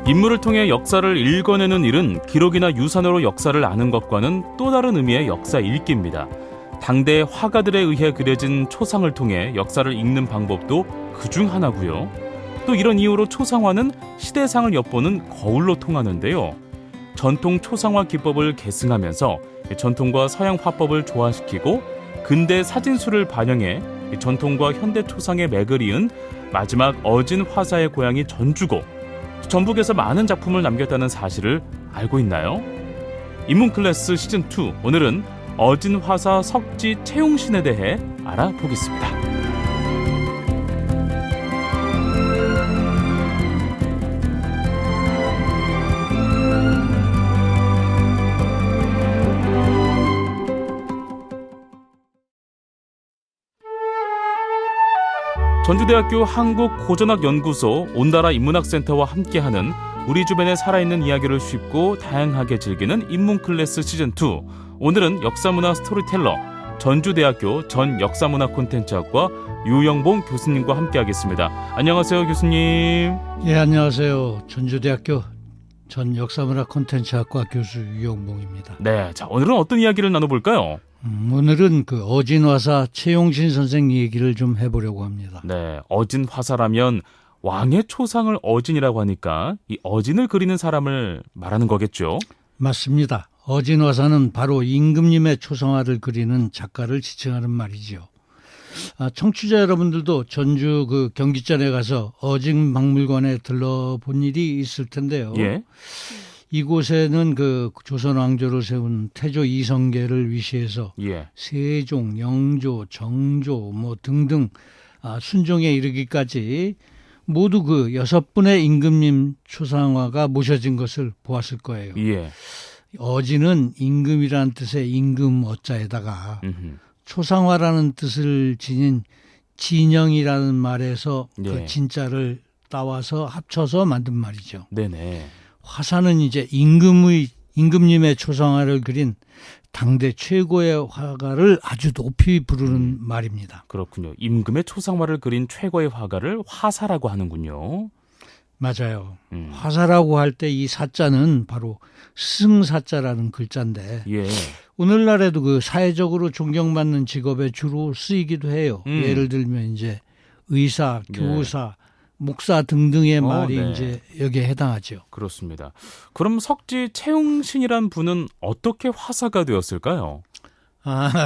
인물을 통해 역사를 읽어내는 일은 기록이나 유산으로 역사를 아는 것과는 또 다른 의미의 역사 읽기입니다. 당대 화가들에 의해 그려진 초상을 통해 역사를 읽는 방법도 그중 하나고요. 또 이런 이유로 초상화는 시대상을 엿보는 거울로 통하는데요. 전통 초상화 기법을 계승하면서 전통과 서양 화법을 조화시키고 근대 사진수를 반영해 전통과 현대 초상의 맥을 이은 마지막 어진 화사의 고향이 전주고 전북에서 많은 작품을 남겼다는 사실을 알고 있나요? 인문클래스 시즌2 오늘은 어진 화사 석지 채용신에 대해 알아보겠습니다. 전주대학교 한국고전학연구소 온다라 인문학센터와 함께하는 우리 주변에 살아있는 이야기를 쉽고 다양하게 즐기는 인문클래스 시즌2 오늘은 역사문화 스토리텔러 전주대학교 전역사문화 콘텐츠학과 유영봉 교수님과 함께하겠습니다. 안녕하세요 교수님. 예, 안녕하세요. 전주대학교 전역사문화 콘텐츠학과 교수 유영봉입니다. 네, 자 오늘은 어떤 이야기를 나눠볼까요? 오늘은 그 어진화사 채용신 선생 얘기를 좀 해보려고 합니다. 네, 어진화사라면 왕의 초상을 어진이라고 하니까 이 어진을 그리는 사람을 말하는 거겠죠? 맞습니다. 어진화사는 바로 임금님의 초상화를 그리는 작가를 지칭하는 말이죠. 청취자 여러분들도 전주 그 경기전에 가서 어진박물관에 들러본 일이 있을 텐데요. 예. 이곳에는 그 조선 왕조를 세운 태조 이성계를 위시해서 예. 세종, 영조, 정조 뭐 등등 순종에 이르기까지 모두 그 6분의 임금님 초상화가 모셔진 것을 보았을 거예요. 예. 어진은 임금이라는 뜻의 임금 어자에다가 초상화라는 뜻을 지닌 진영이라는 말에서 예. 그 진자를 따와서 합쳐서 만든 말이죠. 네네. 화사는 이제 임금님의 초상화를 그린 당대 최고의 화가를 아주 높이 부르는 말입니다. 그렇군요. 임금의 초상화를 그린 최고의 화가를 화사라고 하는군요. 맞아요. 화사라고 할 때 이 사자는 바로 스승사자라는 글자인데 예. 오늘날에도 그 사회적으로 존경받는 직업에 주로 쓰이기도 해요. 예를 들면 이제 의사, 교사, 목사 등등의 말이 네. 이제 여기에 해당하죠. 그렇습니다. 그럼 석지 채용신이란 분은 어떻게 화사가 되었을까요?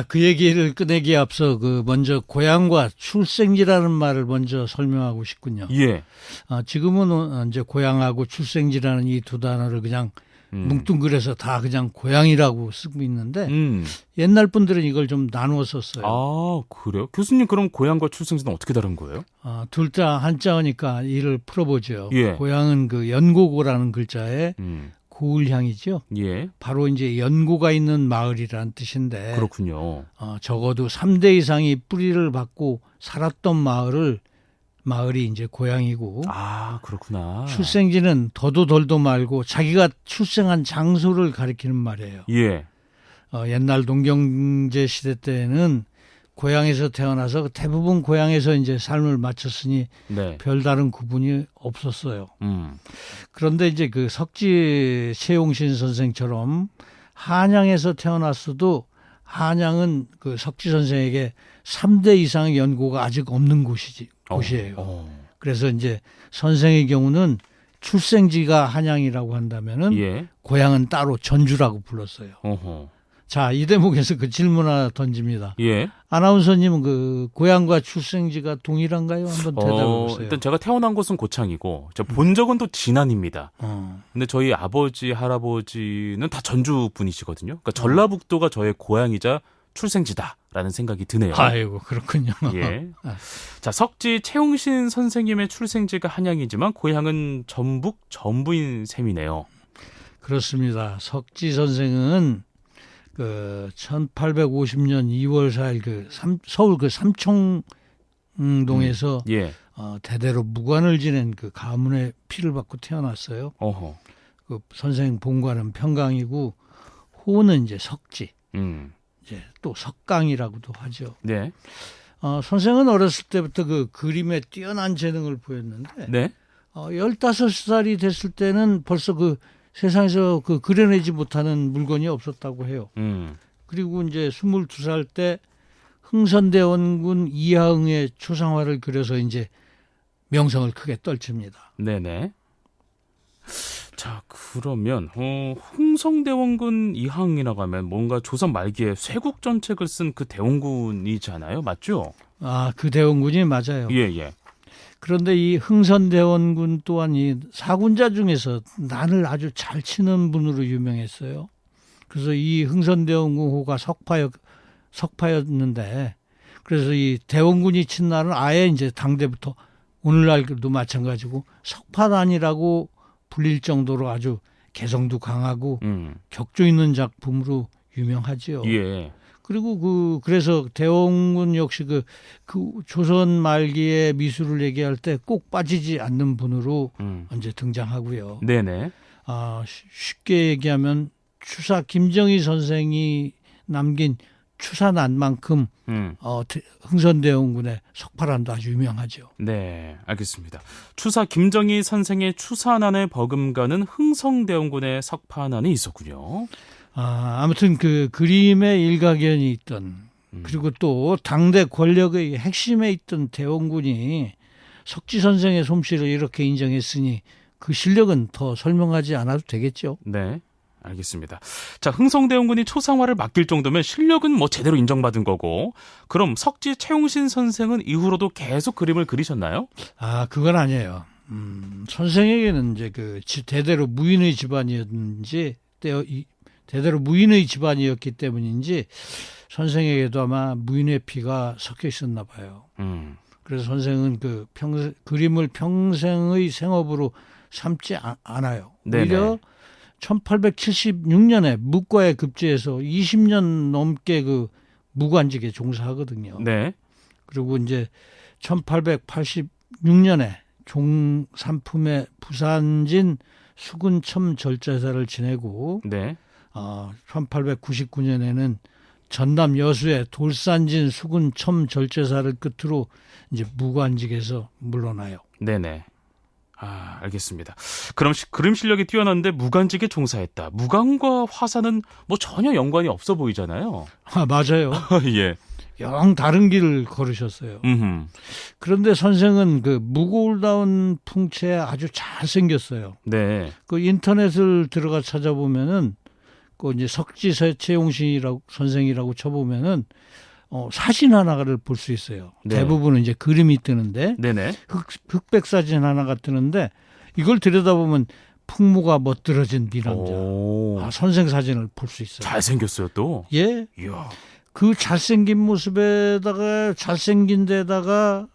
그 얘기를 꺼내기에 앞서 그 먼저 고향과 출생지라는 말을 먼저 설명하고 싶군요. 예. 지금은 이제 고향하고 출생지라는 이 두 단어를 그냥 뭉뚱그려서 다 그냥 고향이라고 쓰고 있는데 옛날 분들은 이걸 좀 나누어 썼어요. 아, 그래요? 교수님 그럼 고향과 출생지는 어떻게 다른 거예요? 둘 다 한자어니까 이를 풀어보죠. 예. 고향은 그 연고고라는 글자에 고을향이죠. 예. 바로 이제 연고가 있는 마을이라는 뜻인데 그렇군요. 적어도 3대 이상이 뿌리를 받고 살았던 마을이 이제 고향이고 그렇구나. 출생지는 더도 덜도 말고 자기가 출생한 장소를 가리키는 말이에요. 예. 옛날 농경제 시대 때는 고향에서 태어나서 대부분 고향에서 이제 삶을 마쳤으니 네. 별다른 구분이 없었어요. 음. 그런데 이제 그 석지 채용신 선생처럼 한양에서 태어났어도 한양은 그 석지 선생에게 3대 이상의 연고가 아직 없는 곳이에요. 그래서 이제 선생의 경우는 출생지가 한양이라고 한다면은 예. 고향은 따로 전주라고 불렀어요. 어허. 자, 이 대목에서 그 질문 하나 던집니다. 예. 아나운서님은 그 고향과 출생지가 동일한가요? 한번 대답해 보세요. 일단 제가 태어난 곳은 고창이고 저 본 적은 또 진안입니다. 어. 근데 저희 아버지, 할아버지는 다 전주 분이시거든요. 그러니까 전라북도가 저의 고향이자 출생지다라는 생각이 드네요. 아이고, 그렇군요. 예. 자, 석지 채용신 선생님의 출생지가 한양이지만 고향은 전북 전부인 셈이네요. 그렇습니다. 석지 선생은 그 1850년 2월 4일 그 서울 그 삼청동에서 예. 대대로 무관을 지낸 그 가문의 피를 받고 태어났어요. 어허. 그 선생 본관은 평강이고 호는 이제 석지, 이제 또 석강이라고도 하죠. 네. 선생은 어렸을 때부터 그 그림에 뛰어난 재능을 보였는데 네. 15살이 됐을 때는 벌써 그 세상에서 그 그려내지 못하는 물건이 없었다고 해요. 그리고 이제 22살 때 흥선대원군 이하응의 초상화를 그려서 이제 명성을 크게 떨칩니다. 네네. 자, 그러면 흥성대원군 이항이라고 하면 뭔가 조선 말기에 쇄국 정책을 쓴 그 대원군이잖아요, 맞죠? 아, 그 대원군이 맞아요. 예. 그런데 이 흥선대원군 또한 이 사군자 중에서 난을 아주 잘 치는 분으로 유명했어요. 그래서 이 흥선대원군호가 석파였는데, 그래서 이 대원군이 친 날은 아예 이제 당대부터 오늘날도 마찬가지고 석파단이라고 불릴 정도로 아주 개성도 강하고 격조 있는 작품으로 유명하지요. 예. 그리고 그래서 대원군 역시 그 조선 말기의 미술을 얘기할 때 꼭 빠지지 않는 분으로 이제 등장하고요. 네네. 쉽게 얘기하면 추사 김정희 선생이 남긴 추사난만큼 흥선대원군의 석파란도 아주 유명하죠. 네, 알겠습니다. 추사 김정희 선생의 추사난에 버금가는 흥성대원군의 석판안이 있었군요. 아무튼 그 그림의 일가견이 있던 그리고 또 당대 권력의 핵심에 있던 대원군이 석지 선생의 솜씨를 이렇게 인정했으니 그 실력은 더 설명하지 않아도 되겠죠. 네, 알겠습니다. 자, 흥성대원군이 초상화를 맡길 정도면 실력은 뭐 제대로 인정받은 거고, 그럼 석지 최용신 선생은 이후로도 계속 그림을 그리셨나요? 그건 아니에요. 선생에게는 이제 대대로 무인의 집안이었는지 대대로 무인의 집안이었기 때문인지 선생에게도 아마 무인의 피가 섞여 있었나 봐요. 그래서 선생은 그림을 평생의 생업으로 삼지 않아요. 오히려 1876년에 무과에 급제해서 20년 넘게 무관직에 종사하거든요. 네. 그리고 이제 1886년에 종삼품의 부산진 수군첨 절제사를 지내고 네. 1899년에는 전남 여수의 돌산진 수군첨 절제사를 끝으로 이제 무관직에서 물러나요. 네네. 알겠습니다. 그럼 그림 실력이 뛰어난데 무관직에 종사했다. 무관과 화사는 뭐 전혀 연관이 없어 보이잖아요. 맞아요. 예. 영 다른 길을 걸으셨어요. 그런데 선생은 무고울다운 풍채에 아주 잘생겼어요. 네. 인터넷을 들어가 찾아보면은 이제 석지 최용신이라고 선생이라고 쳐보면은 사진 하나를 볼 수 있어요. 네. 대부분은 이제 그림이 뜨는데 네네. 흑백 사진 하나가 뜨는데 이걸 들여다보면 풍무가 멋들어진 미남자. 선생 사진을 볼 수 있어요. 잘생겼어요 또. 예. 이야. 그 잘생긴 모습에다가 잘생긴 데다가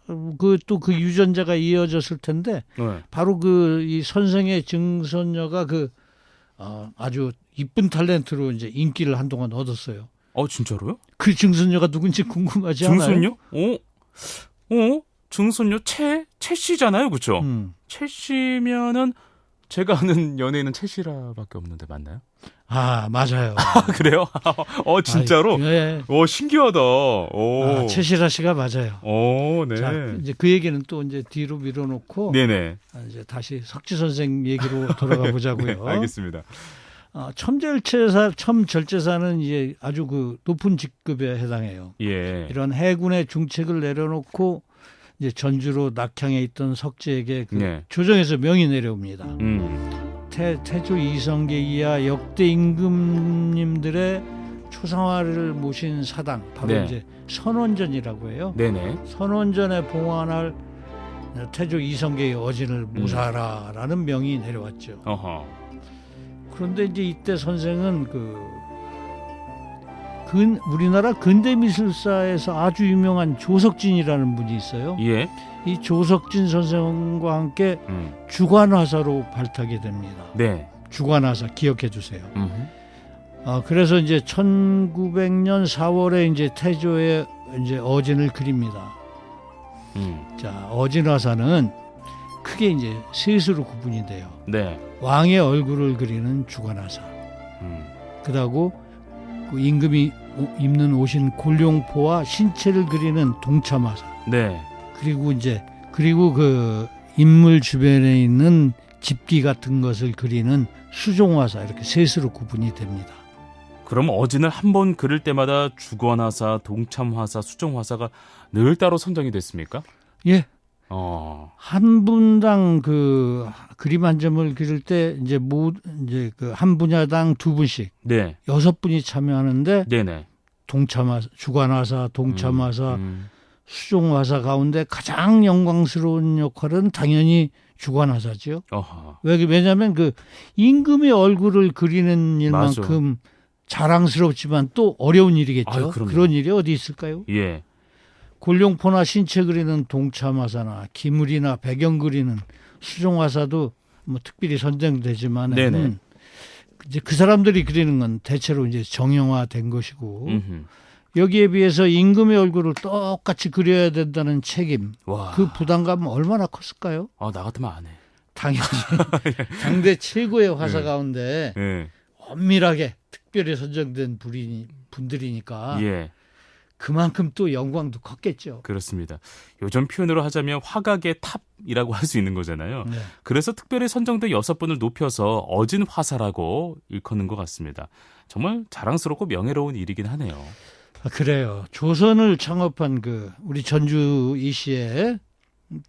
또 그 유전자가 이어졌을 텐데 네. 바로 이 선생의 증손녀가 아주 이쁜 탤런트로 이제 인기를 한동안 얻었어요. 진짜로요? 그 증손녀가 누군지 궁금하지 않아요? 증손녀? 증손녀 최 씨잖아요, 그렇죠? 최 씨면은 제가 아는 연예인은 최 씨라밖에 없는데 맞나요? 맞아요. 그래요? 진짜로? 네. 신기하다. 최시라 씨가 맞아요. 네. 자, 이제 그 얘기는 또 이제 뒤로 밀어놓고 네네. 이제 다시 석지 선생 얘기로 돌아가 보자고요. 네, 알겠습니다. 첨절제사는 이제 아주 높은 직급에 해당해요. 예. 이런 해군의 중책을 내려놓고 이제 전주로 낙향에 있던 석지에게 조정에서 명이 내려옵니다. 태조 이성계 이하 역대 임금님들의 초상화를 모신 사당 바로 이제 선원전이라고 해요. 네네. 선원전에 봉환할 태조 이성계의 어진을 모사하라라는 명이 내려왔죠. 그런데 이제 이때 선생은 우리나라 근대미술사에서 아주 유명한 조석진이라는 분이 있어요. 예. 이 조석진 선생과 함께 주관화사로 발탁이 됩니다. 네. 주관화사 기억해 주세요. 그래서 이제 1900년 4월에 이제 태조의 이제 어진을 그립니다. 자, 어진화사는 크게 이제 셋으로 구분이 돼요. 네. 왕의 얼굴을 그리는 주관화사. 그다고 임금이 입는 옷인 골룡포와 신체를 그리는 동참화사. 네. 그리고 인물 주변에 있는 집기 같은 것을 그리는 수종화사 이렇게 셋으로 구분이 됩니다. 그럼 어진을 한 번 그릴 때마다 주관화사, 동참화사, 수정화사가 늘 따로 선정이 됐습니까? 예. 어. 한 분당 그 그림 한 점을 그릴 때 이제 그 한 분야당 두 분씩 네. 6분이 참여하는데 네네. 동참화사, 주관화사, 동참화사, 수종화사 가운데 가장 영광스러운 역할은 당연히 주관화사죠. 어허. 왜냐하면 그 임금의 얼굴을 그리는 일만큼 맞아. 자랑스럽지만 또 어려운 일이겠죠. 아유, 그럼요. 그런 일이 어디 있을까요? 예. 골룡포나 신체 그리는 동참화사나 기물이나 배경 그리는 수종화사도 뭐 특별히 선정되지만 네네. 이제 그 사람들이 그리는 건 대체로 이제 정형화된 것이고 음흠. 여기에 비해서 임금의 얼굴을 똑같이 그려야 된다는 책임, 와. 그 부담감은 얼마나 컸을까요? 아, 나 같으면 안 해. 당연히 당대 최고의 화사 가운데 예. 엄밀하게 특별히 선정된 분들이니까 예. 그만큼 또 영광도 컸겠죠. 그렇습니다. 요즘 표현으로 하자면 화각의 탑이라고 할 수 있는 거잖아요. 네. 그래서 특별히 선정된 6분을 높여서 어진 화사라고 일컫는 것 같습니다. 정말 자랑스럽고 명예로운 일이긴 하네요. 그래요. 조선을 창업한 그 우리 전주 이시의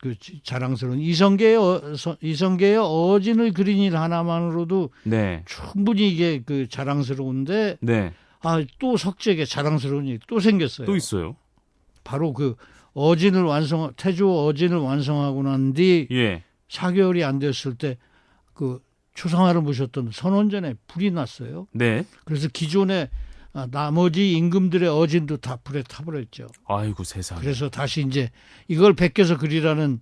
그 자랑스러운 이성계의 어진을 그린 일 하나만으로도 네. 충분히 이게 그 자랑스러운데 네. 또 석재에게 자랑스러운 일이 또 생겼어요. 또 있어요. 바로 그 태조 어진을 완성하고 난 뒤 예. 4개월이 안 됐을 때 그 초상화를 모셨던 선원전에 불이 났어요. 네. 그래서 기존에 나머지 임금들의 어진도 다 불에 타버렸죠. 아이고 세상에. 그래서 다시 이제 이걸 베껴서 그리라는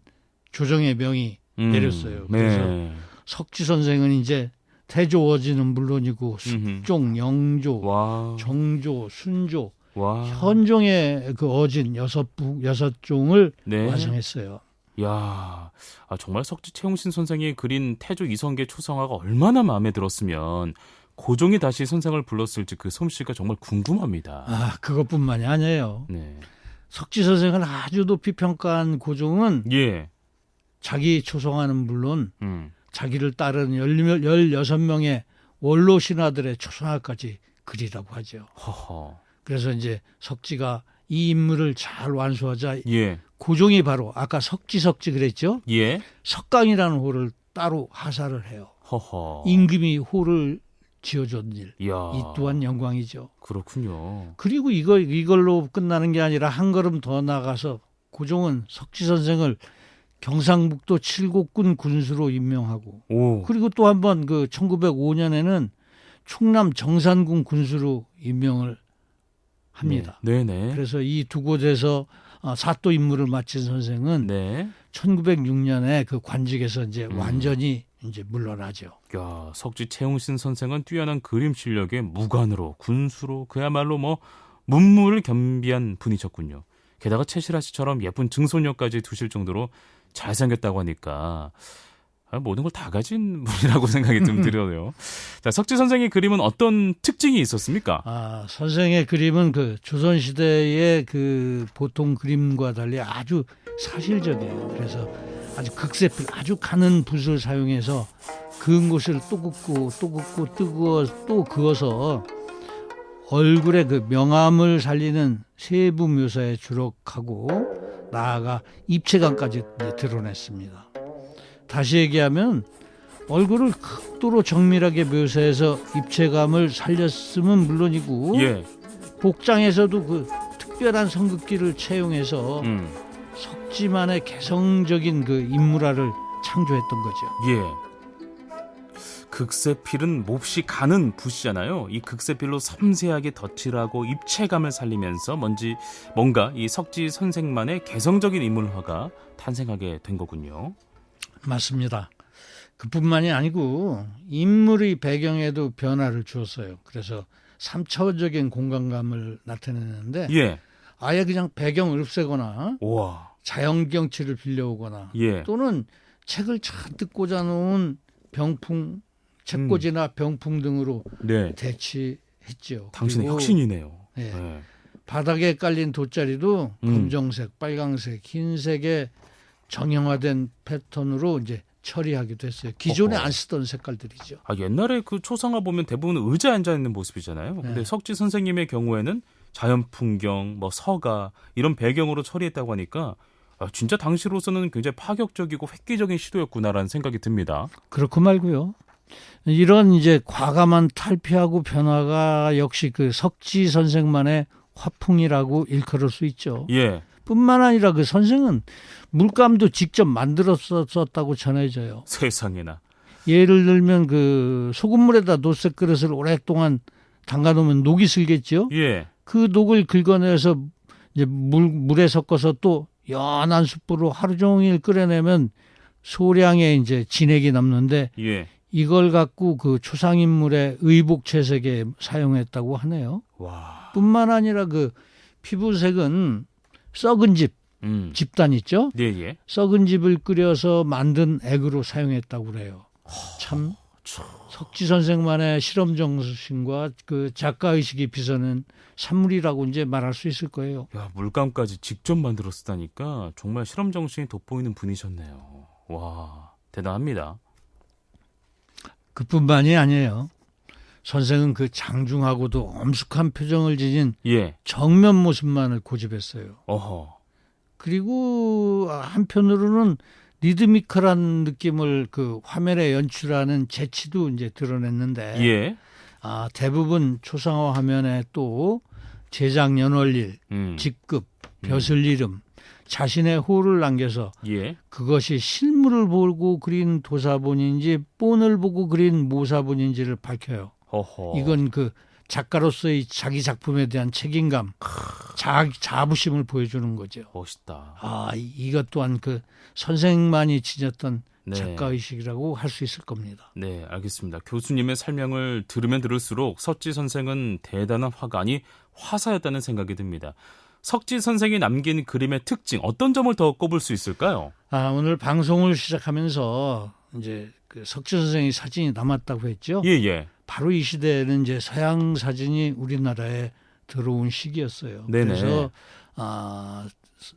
조정의 명이 내렸어요. 그래서 네. 석지 선생은 이제 태조 어진은 물론이고 음흠. 숙종, 영조, 와. 정조, 순조, 와. 현종의 그 어진 6종을 네. 완성했어요. 야, 정말 석지 채용신 선생이 그린 태조 이성계 초상화가 얼마나 마음에 들었으면 고종이 다시 선생을 불렀을지 그 솜씨가 정말 궁금합니다. 그것뿐만이 아니에요. 네. 석지 선생을 아주 높이 평가한 고종은 예. 자기 초상화는 물론 음. 자기를 따르는 16명의 원로 신하들의 초상화까지 그리라고 하죠. 허허. 그래서 이제 석지가 이 임무를 잘 완수하자 예. 고종이 바로 아까 석지 그랬죠. 예. 석강이라는 호를 따로 하사를 해요. 허허. 임금이 호를 지어준 일. 이야. 이 또한 영광이죠. 그렇군요. 그리고 이걸로 끝나는 게 아니라 한 걸음 더 나가서 고종은 석지 선생을 경상북도 칠곡군 군수로 임명하고 오. 그리고 또 한 번 그 1905년에는 충남 정산군 군수로 임명을 합니다. 네. 네네. 그래서 이 두 곳에서 사또 임무를 마친 선생은 네. 1906년에 그 관직에서 이제 완전히 이제 물러나죠. 야, 석지 채용신 선생은 뛰어난 그림 실력에 무관으로 군수로 그야말로 뭐 문무를 겸비한 분이셨군요. 게다가 채실아 씨처럼 예쁜 증손녀까지 두실 정도로 잘생겼다고 하니까 모든 걸 다 가진 분이라고 생각이 좀 들어요. 자, 석지 선생의 그림은 어떤 특징이 있었습니까? 선생의 그림은 그 조선시대의 그 보통 그림과 달리 아주 사실적이에요. 그래서 아주 극세필, 아주 가는 붓을 사용해서 그은 곳을 또 긋고 또 긋고 또 그어서 얼굴의 그 명암을 살리는 세부 묘사에 주력하고 나아가 입체감까지 드러냈습니다. 다시 얘기하면 얼굴을 극도로 정밀하게 묘사해서 입체감을 살렸음은 물론이고 예. 복장에서도 그 특별한 성극기를 채용해서 음. 석지만의 개성적인 그 인물화를 창조했던 거죠. 예. 극세필은 몹시 가는 붓이잖아요. 이 극세필로 섬세하게 덧칠하고 입체감을 살리면서 뭔가 이 석지 선생만의 개성적인 인물화가 탄생하게 된 거군요. 맞습니다. 그뿐만이 아니고 인물의 배경에도 변화를 주었어요. 그래서 3차원적인 공간감을 나타내는데 예. 아예 그냥 배경을 없애거나 우와. 자연경치를 빌려오거나 예. 또는 책을 잔뜩 꽂아놓은 병풍, 책꽂이나 병풍 등으로 네. 대치했죠. 당신의 그리고 혁신이네요. 네. 네. 바닥에 깔린 돗자리도 검정색, 빨강색, 흰색의 정형화된 패턴으로 이제 처리하기도 했어요. 기존에 어허. 안 쓰던 색깔들이죠. 옛날에 그 초상화 보면 대부분 의자에 앉아 있는 모습이잖아요. 근데 네. 석지 선생님의 경우에는 자연 풍경, 뭐 서가 이런 배경으로 처리했다고 하니까 진짜 당시로서는 굉장히 파격적이고 획기적인 시도였구나라는 생각이 듭니다. 그렇고 말고요. 이런 이제 과감한 탈피하고 변화가 역시 그 석지 선생만의 화풍이라고 일컬을 수 있죠. 예. 뿐만 아니라 그 선생은 물감도 직접 만들었었다고 전해져요. 세상에나. 예를 들면 그 소금물에다 녹색 그릇을 오랫동안 담가놓으면 녹이 슬겠죠. 예. 그 녹을 긁어내서 이제 물에 섞어서 또 연한 숯불로 하루 종일 끓여내면 소량의 이제 진액이 남는데 예. 이걸 갖고 그 초상인물의 의복 채색에 사용했다고 하네요. 와. 뿐만 아니라 그 피부색은 썩은 집단 있죠? 예, 예. 썩은 집을 끓여서 만든 액으로 사용했다고 그래요. 참 석지 선생만의 실험 정신과 그 작가 의식이 비서는 산물이라고 이제 말할 수 있을 거예요. 야, 물감까지 직접 만들었다니까 정말 실험 정신이 돋보이는 분이셨네요. 와, 대단합니다. 그뿐만이 아니에요. 선생은 그 장중하고도 엄숙한 표정을 지닌 예. 정면 모습만을 고집했어요. 어허. 그리고 한편으로는 리드미컬한 느낌을 그 화면에 연출하는 재치도 이제 드러냈는데 예. 대부분 초상화 화면에 또 제작 연월일, 직급, 벼슬 이름, 자신의 호를 남겨서 예. 그것이 실물을 보고 그린 도사본인지 본을 보고 그린 모사본인지를 밝혀요. 어허. 이건 그 작가로서의 자기 작품에 대한 책임감, 자부심을 보여주는 거죠. 멋있다. 이것 또한 그 선생만이 지녔던 네. 작가의식이라고 할 수 있을 겁니다. 네, 알겠습니다. 교수님의 설명을 들으면 들을수록 석지 선생은 대단한 화가 아니 화사였다는 생각이 듭니다. 석지 선생이 남긴 그림의 특징 어떤 점을 더 꼽을 수 있을까요? 오늘 방송을 시작하면서 이제 그 석지 선생의 사진이 남았다고 했죠. 예, 예. 바로 이 시대에는 이제 서양 사진이 우리나라에 들어온 시기였어요. 네네. 그래서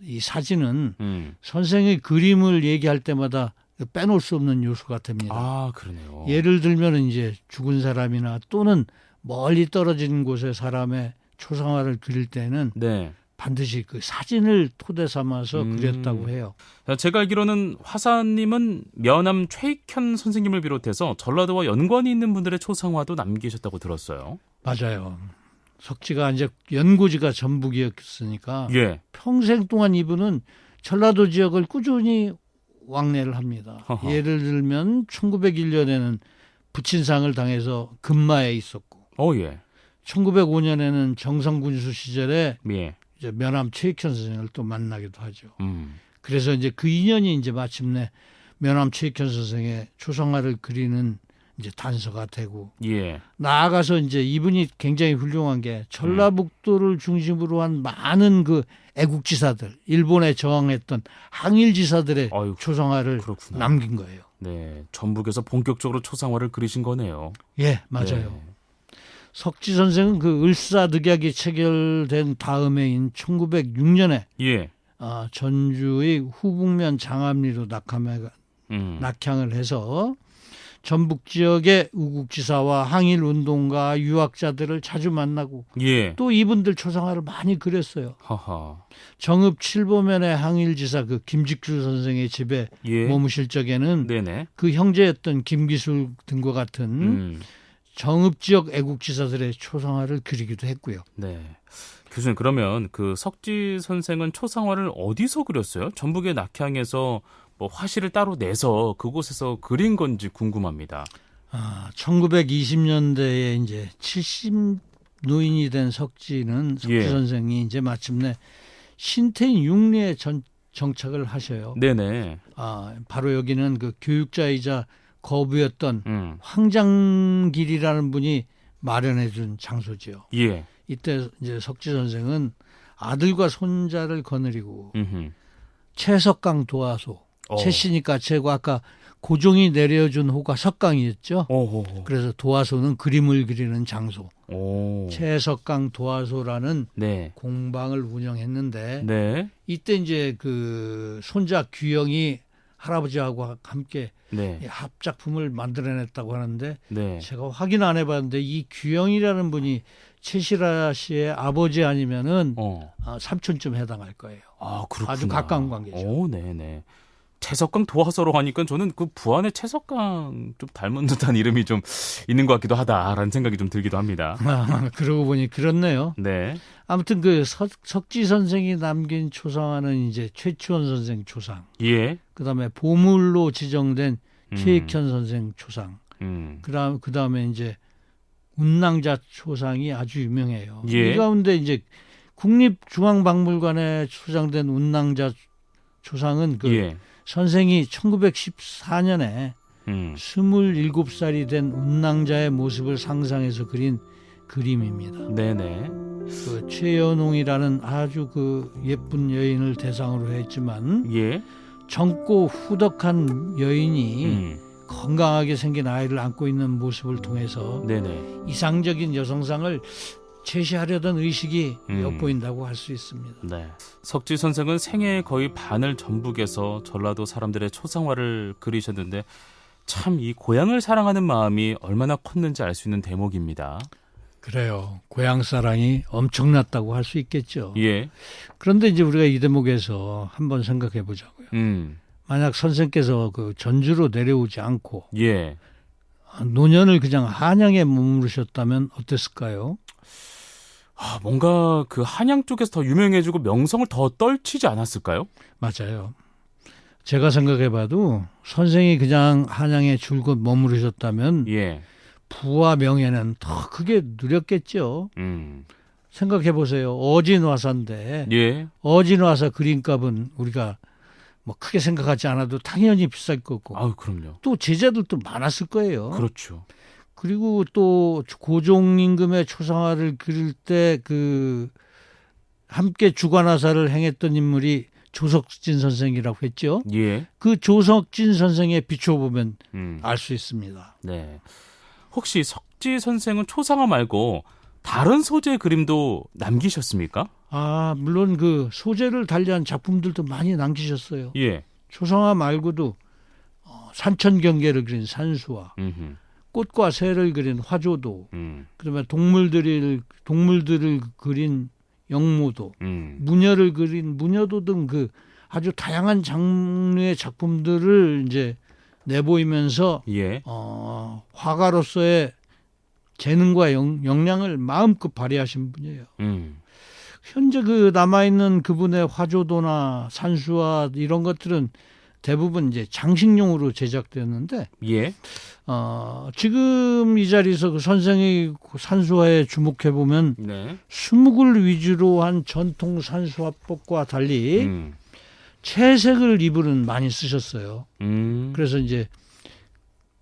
이 사진은 선생의 그림을 얘기할 때마다 빼놓을 수 없는 요소가 됩니다. 아, 그러네요. 예를 들면 이제 죽은 사람이나 또는 멀리 떨어진 곳의 사람의 초상화를 그릴 때는 네. 반드시 그 사진을 토대 삼아서 그렸다고 해요. 제가 알기로는 화사님은 명암 최익현 선생님을 비롯해서 전라도와 연관이 있는 분들의 초상화도 남기셨다고 들었어요. 맞아요. 석지가 이제 연고지가 전북이었으니까 예. 평생 동안 이분은 전라도 지역을 꾸준히 왕래를 합니다. 허허. 예를 들면 1901년에는 부친상을 당해서 금마에 있었고 예. 1905년에는 정성군수 시절에 예. 이제 면암 최익현 선생을 또 만나기도 하죠. 그래서 이제 그 인연이 이제 마침내 면암 최익현 선생의 초상화를 그리는 이제 단서가 되고 예. 나아가서 이제 이분이 굉장히 훌륭한 게 전라북도를 중심으로 한 많은 그 애국지사들, 일본에 저항했던 항일지사들의 아유, 초상화를 그렇구나. 남긴 거예요. 네, 전북에서 본격적으로 초상화를 그리신 거네요. 예, 맞아요. 네. 석지 선생은 그 을사득약이 체결된 다음해인 1906년에 예. 전주의 후북면 장암리로 낙향을 해서 전북 지역의 우국지사와 항일운동가 유학자들을 자주 만나고 예. 또 이분들 초상화를 많이 그렸어요. 하하. 정읍 칠보면의 항일지사 그 김직주 선생의 집에 예. 머무실 적에는 네네. 그 형제였던 김기술 등과 같은 정읍 지역 애국지사들의 초상화를 그리기도 했고요. 네. 교수님, 그러면 그 석지 선생은 초상화를 어디서 그렸어요? 전북의 낙향에서 뭐 화실을 따로 내서 그곳에서 그린 건지 궁금합니다. 1920년대에 이제 70 노인이 된 석지 예. 선생이 이제 마침내 신태인 육리에 정착을 하셔요. 네네. 바로 여기는 그 교육자이자 거부였던 황장길이라는 분이 마련해준 장소지요. 예. 이때 이제 석지 선생은 아들과 손자를 거느리고 음흠. 최석강 도화소, 최씨니까 최고 아까 고종이 내려준 호가 석강이었죠. 오호호. 그래서 도화소는 그림을 그리는 장소, 오. 최석강 도화소라는 네. 공방을 운영했는데 네. 이때 이제 그 손자 규영이 할아버지하고 함께 네. 이 합작품을 만들어냈다고 하는데 네. 제가 확인 안 해봤는데 이 규영이라는 분이 최실아 씨의 아버지 아니면은 삼촌쯤 해당할 거예요. 아, 그렇구나. 아주 가까운 관계죠. 오, 네네. 최석강 도화서로 하니까 저는 그 부안의 최석강 좀 닮은 듯한 이름이 좀 있는 것 같기도 하다라는 생각이 좀 들기도 합니다. 그러고 보니 그렇네요. 네. 아무튼 그 석지 선생이 남긴 초상화는 이제 최치원 선생 초상, 예. 그다음에 보물로 지정된 최익현 선생 초상, 음. 그다음에 이제 운낭자 초상이 아주 유명해요. 예. 이 가운데 이제 국립중앙박물관에 초장된 운낭자 초상은 그 예. 선생이 1914년에 27살이 된 운낭자의 모습을 상상해서 그린 그림입니다. 네네. 그 최연홍이라는 아주 그 예쁜 여인을 대상으로 했지만 예. 젊고 후덕한 여인이 음. 건강하게 생긴 아이를 안고 있는 모습을 통해서 네네. 이상적인 여성상을 제시하려던 의식이 음. 엿보인다고 할 수 있습니다. 네. 석지 선생은 생애의 거의 반을 전북에서 전라도 사람들의 초상화를 그리셨는데 참 이 고향을 사랑하는 마음이 얼마나 컸는지 알 수 있는 대목입니다. 그래요. 고향 사랑이 엄청났다고 할 수 있겠죠. 예. 그런데 이제 우리가 이 대목에서 한번 생각해 보자고요. 만약 선생께서 그 전주로 내려오지 않고 예. 노년을 그냥 한양에 머무르셨다면 어땠을까요? 아, 뭔가 그 한양 쪽에서 더 유명해지고 명성을 더 떨치지 않았을까요? 맞아요. 제가 생각해봐도 선생이 그냥 한양에 줄곧 머무르셨다면 예. 부와 명예는 더 크게 누렸겠죠. 음. 생각해보세요. 어진화사인데 예. 어진화사 그림값은 우리가 뭐 크게 생각하지 않아도 당연히 비쌀 거고 아유, 그럼요. 또 제자들도 많았을 거예요. 그렇죠. 그리고 또 고종 임금의 초상화를 그릴 때 그 함께 주관화사를 행했던 인물이 조석진 선생이라고 했죠. 예. 그 조석진 선생에 비춰보면 음. 알 수 있습니다. 네. 혹시 석지 선생은 초상화 말고 다른 소재의 그림도 남기셨습니까? 아, 물론 그 소재를 달리한 작품들도 많이 남기셨어요. 예. 초상화 말고도 산천 경계를 그린 산수화, 음흠. 꽃과 새를 그린 화조도, 음. 그다음에 동물들을 그린 영모도, 무녀를 그린 무녀도 등 그 아주 다양한 장르의 작품들을 이제 내보이면서 예. 화가로서의 재능과 역량을 마음껏 발휘하신 분이에요. 현재 그 남아있는 그분의 화조도나 산수화 이런 것들은 대부분 이제 장식용으로 제작되었는데, 예. 지금 이 자리에서 그 선생의 산수화에 주목해 보면 네. 수묵을 위주로 한 전통 산수화법과 달리 채색을 이불은 많이 쓰셨어요. 그래서 이제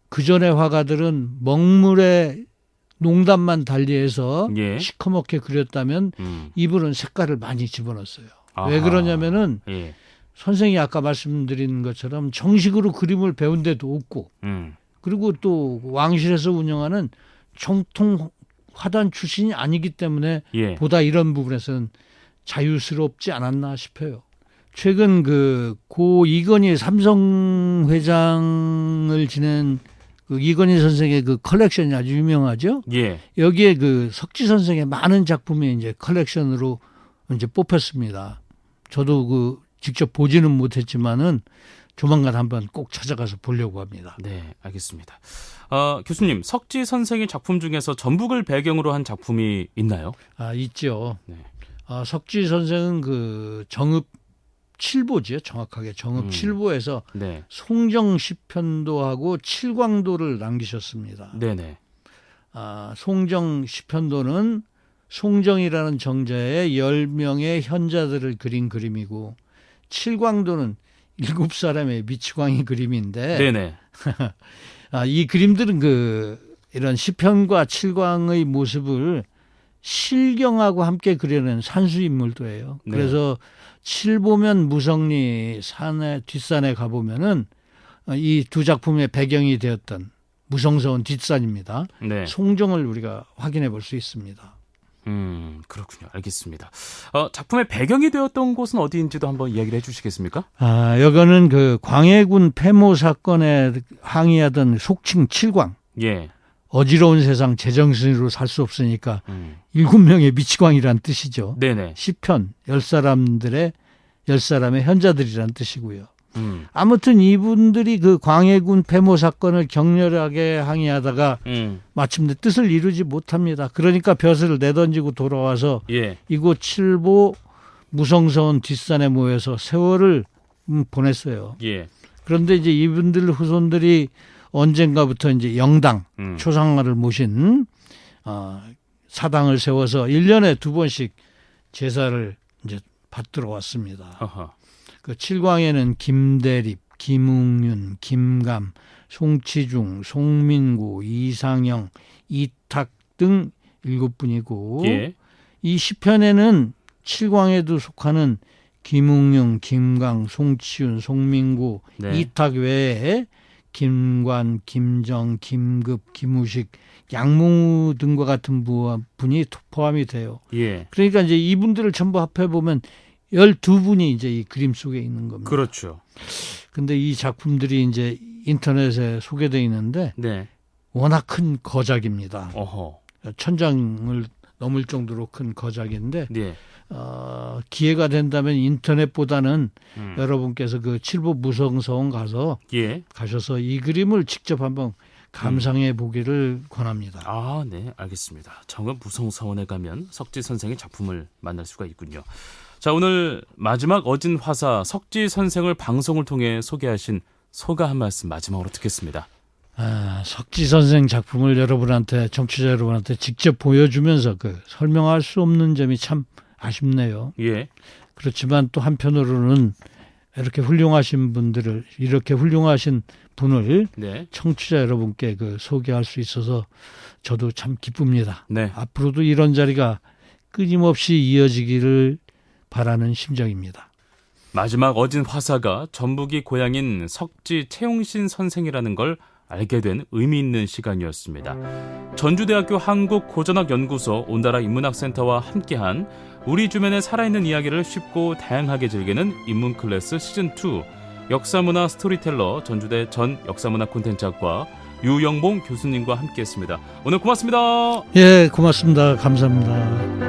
그 전에 화가들은 먹물에 농담만 달리해서 예. 시커멓게 그렸다면 이불은 색깔을 많이 집어넣었어요. 아하. 왜 그러냐면은 예. 선생이 아까 말씀드린 것처럼 정식으로 그림을 배운 데도 없고 그리고 또 왕실에서 운영하는 정통 화단 출신이 아니기 때문에 예. 보다 이런 부분에서는 자유스럽지 않았나 싶어요. 최근 고 이건희 삼성 회장을 지낸 그 이건희 선생의 그 컬렉션이 아주 유명하죠. 예. 여기에 그 석지 선생의 많은 작품이 이제 컬렉션으로 이제 뽑혔습니다. 저도 직접 보지는 못했지만은 조만간 한번 꼭 찾아가서 보려고 합니다. 네, 알겠습니다. 교수님, 석지 선생의 작품 중에서 전북을 배경으로 한 작품이 있나요? 있죠. 네. 석지 선생은 그 정읍 7보지요. 정확하게 정읍 7보에서 네. 송정 시편도하고 칠광도를 남기셨습니다. 네네. 송정 시편도는 송정이라는 정자의 10명의 현자들을 그린 그림이고 칠광도는 7사람의 미치광이 그림인데 네네. 이 그림들은 이런 시편과 칠광의 모습을 실경하고 함께 그려낸 산수 인물도예요. 네. 그래서 칠보면 무성리 산의 뒷산에 가보면은 이 두 작품의 배경이 되었던 무성서원 뒷산입니다. 네. 송정을 우리가 확인해 볼 수 있습니다. 그렇군요. 알겠습니다. 작품의 배경이 되었던 곳은 어디인지도 한번 이야기를 해주시겠습니까? 여거는 그 광해군 폐모 사건에 항의하던 속칭 칠광. 예. 어지러운 세상 제정신으로 살 수 없으니까 7명의 미치광이란 뜻이죠. 네네. 시편 10사람의 현자들이란 뜻이고요. 아무튼 이분들이 그 광해군 폐모 사건을 격렬하게 항의하다가 마침내 뜻을 이루지 못합니다. 그러니까 벼슬을 내던지고 돌아와서 예. 이곳 칠보 무성서원 뒷산에 모여서 세월을 보냈어요. 예. 그런데 이제 이분들 후손들이 언젠가부터 이제 영당 초상화를 모신 사당을 세워서 1년에 2번씩 제사를 이제 받들어 왔습니다. 어허. 그 칠광에는 김대립, 김웅윤, 김감, 송치중, 송민구, 이상영, 이탁 등 7분이고 예. 이 시편에는 칠광에도 속하는 김웅윤, 김강, 송치윤, 송민구, 네. 이탁 외에 김관, 김정, 김급, 김우식, 양몽우 등과 같은 분이 포함이 돼요. 예. 그러니까 이제 이분들을 전부 합해 보면 12분이 이제 이 그림 속에 있는 겁니다. 그렇죠. 근데 이 작품들이 이제 인터넷에 소개되어 있는데 네. 워낙 큰 거작입니다. 어허. 1000장을 넘을 정도로 큰 거작인데 네. 기회가 된다면 인터넷보다는 여러분께서 그 칠보 무성서원 예. 가셔서 이 그림을 직접 한번 감상해 보기를 권합니다. 네, 알겠습니다. 정읍 무성서원에 가면 석지 선생의 작품을 만날 수가 있군요. 자, 오늘 마지막 어진 화사 석지 선생을 방송을 통해 소개하신 소가 한 말씀 마지막으로 듣겠습니다. 석지 선생 작품을 여러분한테, 청취자 여러분한테 직접 보여주면서 그 설명할 수 없는 점이 참 아쉽네요. 예. 그렇지만 또 한편으로는 이렇게 훌륭하신 분을 네. 청취자 여러분께 그 소개할 수 있어서 저도 참 기쁩니다. 네. 앞으로도 이런 자리가 끊임없이 이어지기를 바라는 심정입니다. 마지막 어진 화사가 전북이 고향인 석지 채용신 선생이라는 걸 알게 된 의미 있는 시간이었습니다. 전주대학교 한국고전학연구소 온다라 인문학센터와 함께한 우리 주변에 살아있는 이야기를 쉽고 다양하게 즐기는 인문클래스 시즌2 역사문화 스토리텔러 전주대 전 역사문화 콘텐츠학과 유영봉 교수님과 함께했습니다. 오늘 고맙습니다. 예, 고맙습니다. 감사합니다.